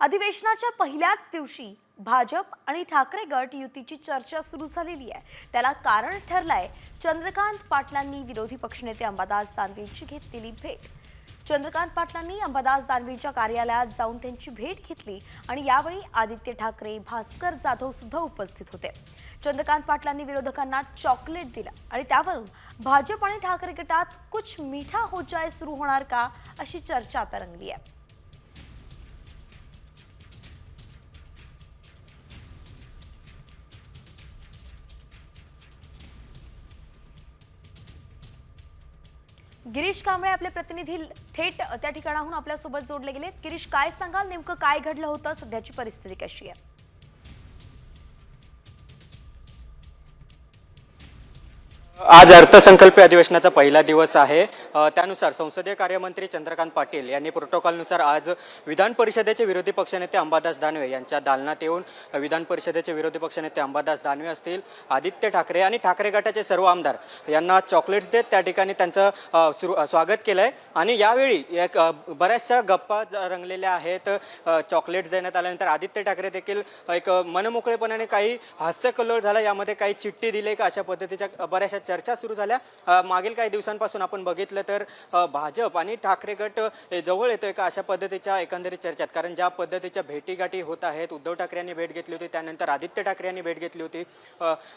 अधिवेशनाच्या पहिल्याच दिवशी भाजप आणि ठाकरे गट युतीची चर्चा सुरू झालेली आहे। त्याला कारण ठरलंय चंद्रकांत पाटलांनी विरोधी पक्षनेते अंबादास दानवेंची घेतलेली भेट। चंद्रकांत पाटलांनी अंबादास दानवेंच्या कार्यालयात जाऊन त्यांची भेट घेतली आणि यावेळी आदित्य ठाकरे, भास्कर जाधव सुद्धा उपस्थित होते। चंद्रकांत पाटलांनी विरोधकांना चॉकलेट दिलं आणि त्यावरून भाजप आणि ठाकरे गटात कुछ मीठा हो जाए सुरू होणार का अशी चर्चा आता रंगली आहे। गिरीश कांबळे आपले प्रतिनिधी थेट त्या ठिकाणाहून आपल्या सोबत जोडले गेलेत। गिरीश, काय सांगाल, नेमकं काय घडलं होतं, सध्याची परिस्थिती कशी आहे? आज अर्थसंकल्पीय अधिवेशनाचा पहिला दिवस आहे। त्यानुसार संसदीय कार्यमंत्री चंद्रकांत पाटील यांनी प्रोटोकॉलनुसार आज विधान परिषदेचे विरोधी पक्षनेते अंबादास दानवे यांच्या दालनात येऊन विधान परिषदेचे विरोधी पक्षनेते अंबादास दानवे असतील, आदित्य ठाकरे आणि ठाकरे गटाचे सर्व आमदार यांना चॉकलेट्स देत त्या ठिकाणी त्यांचं स्वागत केलंय। आणि यावेळी एक बऱ्याचशा गप्पा रंगलेल्या आहेत। चॉकलेट्स देण्यात आल्यानंतर आदित्य ठाकरे देखील एक मनमोकळेपणाने काही हास्यकल्लोळ झाला, यामध्ये काही चिठ्ठी दिली का अशा पद्धतीच्या बऱ्याचशा चर्चा सुरू झाल्या। मागील काही दिवसांपासून आपण बघितलं तर भाजप आणि ठाकरे गट जवळ येतोय का अशा पद्धतीच्या एकंदरीत चर्चेत, कारण ज्या पद्धतीच्या भेटीगाठी होत आहेत, उद्धव ठाकरे यांनी भेट घेतली होती, त्यानंतर आदित्य ठाकरे यांनी भेट घेतली होती,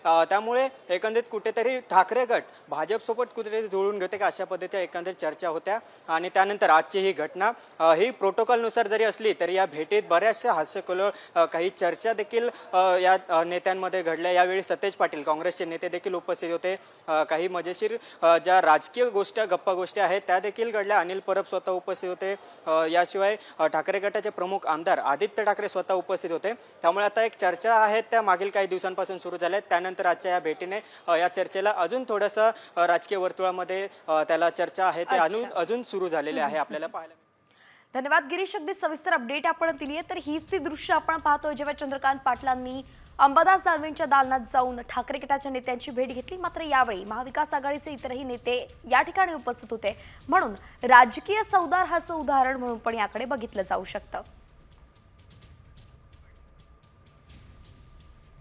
त्यामुळे एकंदरीत कुठेतरी ठाकरे गट भाजपसोबत कुठेतरी जुळून घेते का अशा पद्धतीच्या एकंदरीत चर्चा होत्या। आणि त्यानंतर आजची ही घटना ही प्रोटोकॉलनुसार जरी असली तरी या भेटीत बऱ्याचशा हास्यकल्लोळ काही चर्चा देखील या नेत्यांमध्ये घडल्या। यावेळी सतेज पाटील काँग्रेसचे नेते देखील उपस्थित होते। काही मजेशीर ज्या राजकीय गप्पा गोष्टी आहेत त्या देखील घडल्या। अनिल परब स्वतः उपस्थित होते, याशिवाय ठाकरे गटाचे प्रमुख आमदार आदित्य ठाकरे स्वतः उपस्थित होते। त्यामुळे आता एक चर्चा आहेत त्या मागील काही दिवसांपासून सुरू झाल्या आहेत। त्यानंतर आजच्या या भेटीने या चर्चेला अजून थोडंसं राजकीय वर्तुळामध्ये त्याला चर्चा आहे ते अजून सुरू झालेले आहे, आपल्याला पाहायला। धन्यवाद गिरीश, अगदी सविस्तर अपडेट आपण दिली आहे। तर हीच ती दृश्य आपण पाहतोय जेव्हा चंद्रकांत पाटलांनी अंबादास दानवेंच्या दालनात जाऊन ठाकरे गटाच्या नेत्यांची भेट घेतली। मात्र यावेळी महाविकास आघाडीचे इतरही नेते या ठिकाणी उपस्थित होते, म्हणून राजकीय सौदार हाचं उदाहरण म्हणून पण याकडे बघितलं जाऊ शकतं।